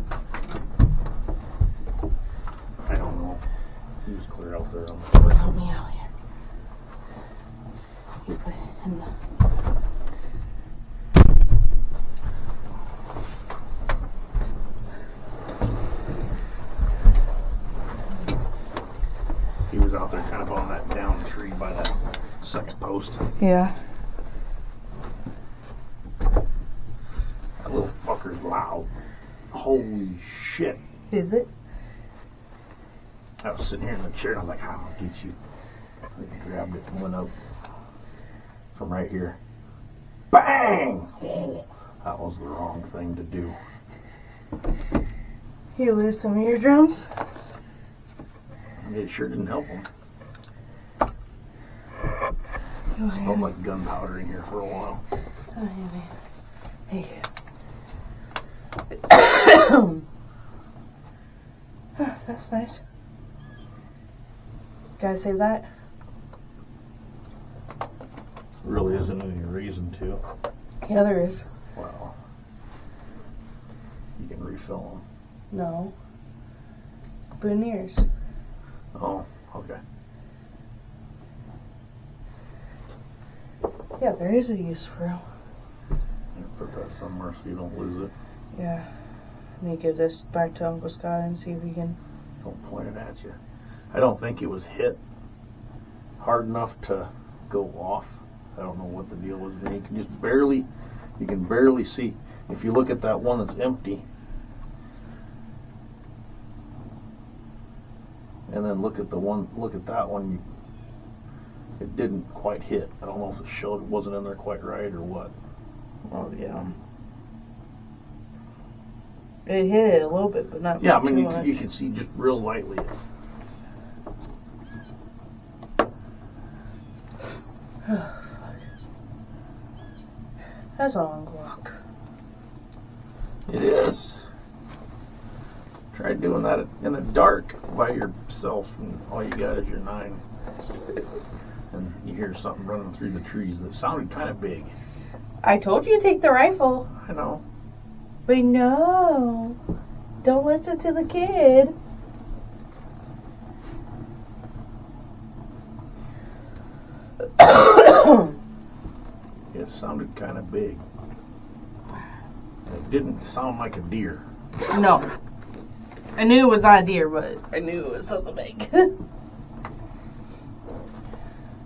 I don't know. He was clear out there on the floor. Help me out here. You put in the... He was out there kind of on that down tree by that second post. Yeah. That little fucker's loud. Holy shit. Is it? I was sitting here in the chair and I'm like, I'll get you. I grabbed it and went up from right here. Bang! Oh, that was the wrong thing to do. You lose some eardrums? It sure didn't help him. Oh, It smelled like gunpowder in here for a while. Oh, yeah, man. Hey. That's nice. Gotta save that. Really isn't any reason to. Yeah, there is. Well, you can refill them. No. Boutonnieres. Oh, okay. Yeah, there is a use for them. You put that somewhere so you don't lose it. Yeah. I need to give this back to Uncle Scott and see if he can... Don't point it at you. I don't think it was hit hard enough to go off. I don't know what the deal was. I mean, you can barely see. If you look at that one that's empty, and then look at that one, it didn't quite hit. I don't know if it showed it wasn't in there quite right or what. Oh, yeah. It hit it a little bit, but not Yeah, I too mean, much. you can see just real lightly. That's a long walk. It is. Try doing that in the dark by yourself, and all you got is your 9. And you hear something running through the trees that sounded kind of big. I told you to take the rifle. I know. But no. Don't listen to the kid. It sounded kind of big. It didn't sound like a deer. No. I knew it was not a deer, but I knew it was something big.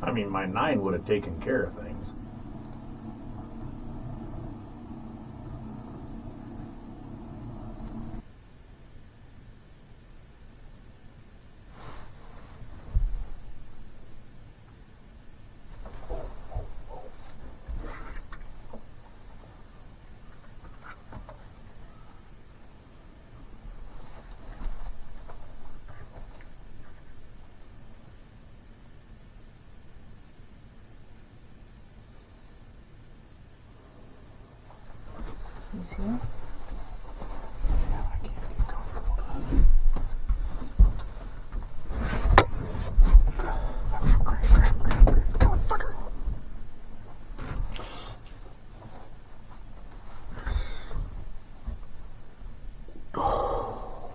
I mean, my 9 would have taken care of things. You see him? Yeah, I can't be comfortable. Grab. Come on, fucker. Oh.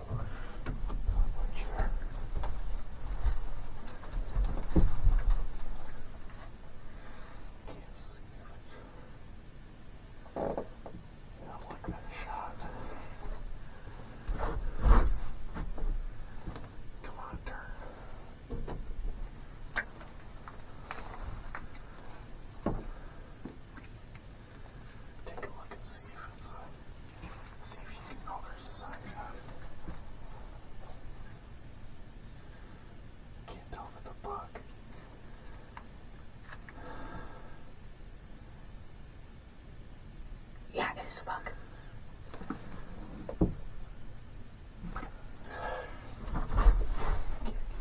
Can't see it. I don't like that it's a bug.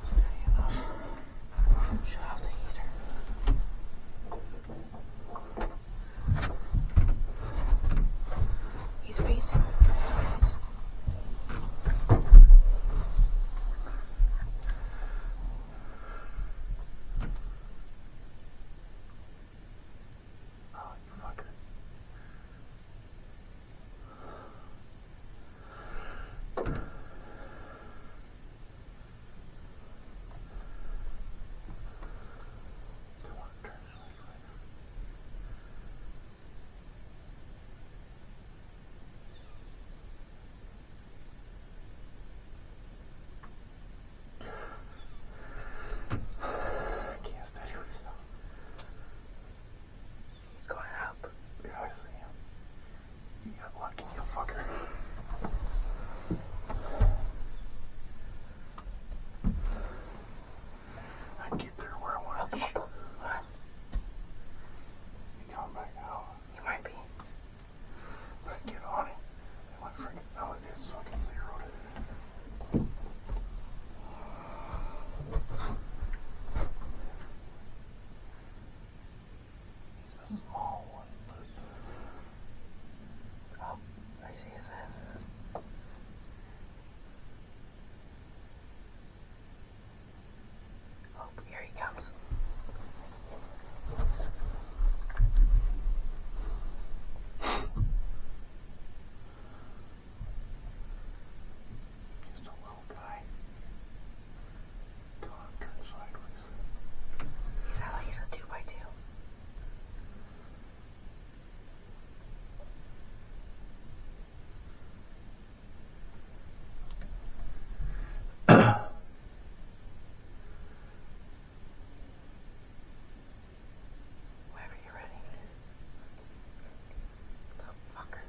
Steady enough. Shut off the heater. He's facing. Oh, you fucker. Come on, turn sideways. I can't steady myself. He's going up. Yeah, I see him. You got lucky, you fucker. I'd get there where I wanted to shoot. What? You coming back out? He might be. I'd get on him. And my freaking, oh, it is fucking zeroed. He's a small one, but Oh, I see his head. Oh, here he comes. just a little guy. Come on, turn sideways. He's a 2x2. Whenever you're ready. Little fucker.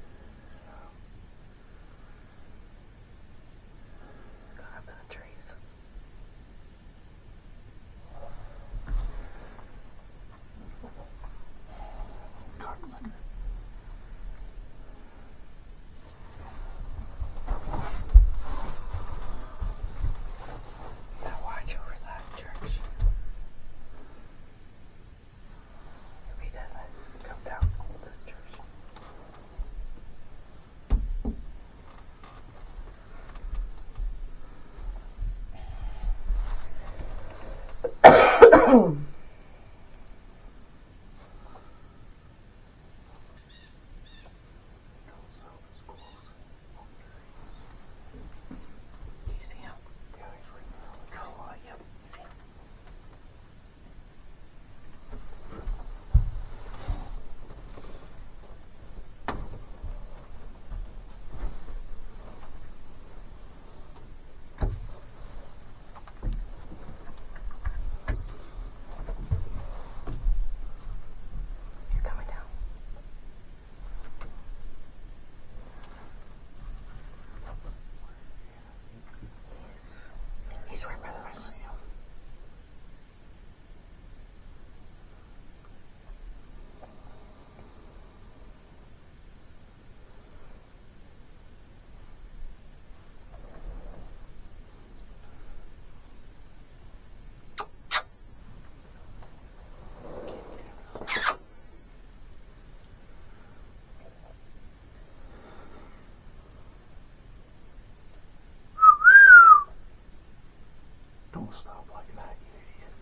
He's going up in the trees. Cocksucker. Now watch over that church. If he doesn't come down this church. South is close. Do you see him? Yeah, he's right there on the tree line. Yep. See him? He's coming down. He's right by the I road. see him. Don't stop like that, you idiot.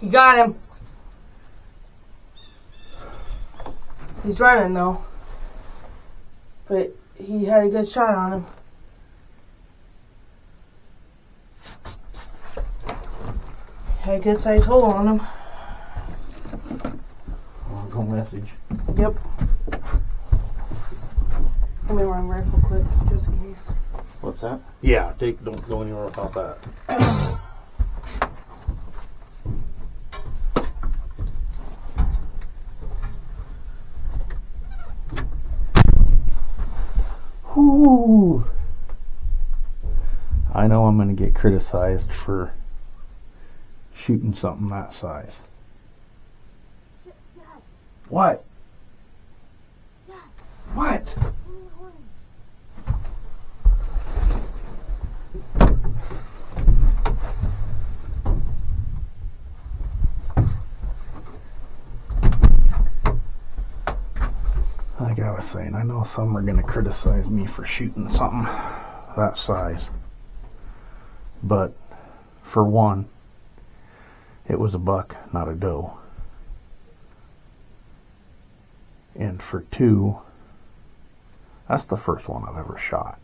You got him. He's running though. But he had a good shot on him. Had a good sized hole on him. I'll go message. Yep. Let me run rifle quick, just in case. What's that? Yeah, don't go anywhere without that. Whoo! I I know I'm going to get criticized for shooting something that size. What? What? Like I was saying, I know some are going to criticize me for shooting something that size. But for one, it was a buck, not a doe. And for two, that's the first one I've ever shot.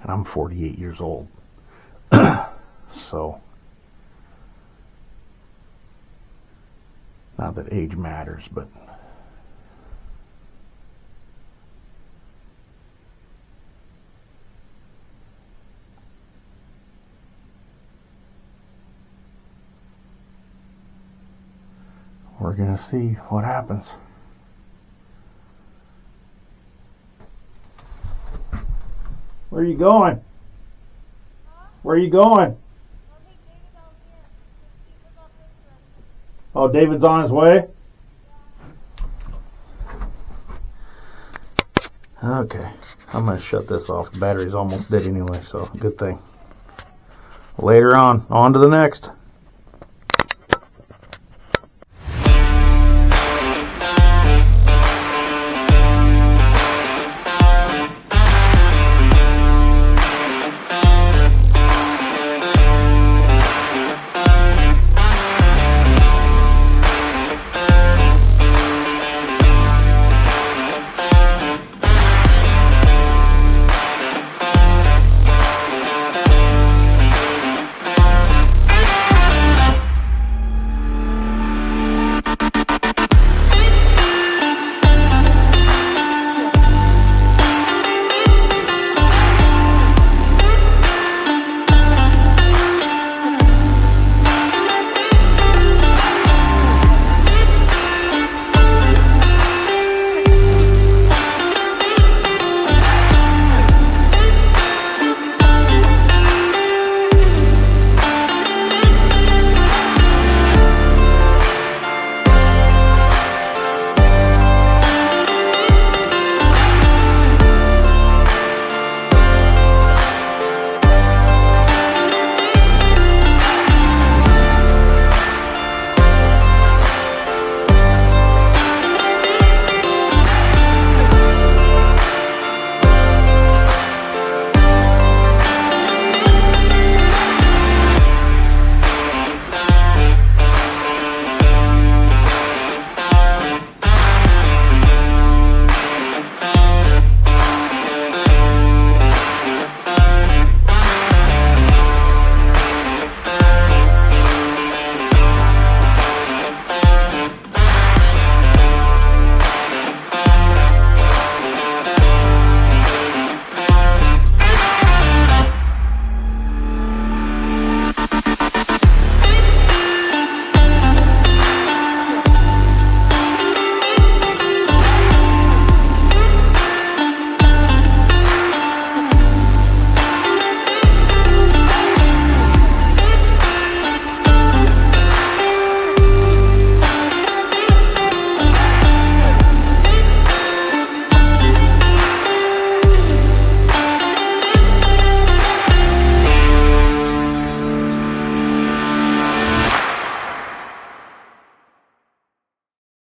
And I'm 48 years old. So, not that age matters, but we're gonna see what happens. Where are you going? Where are you going? Oh, David's on his way? Okay, I'm gonna shut this off. The battery's almost dead anyway, so good thing. Later on to the next.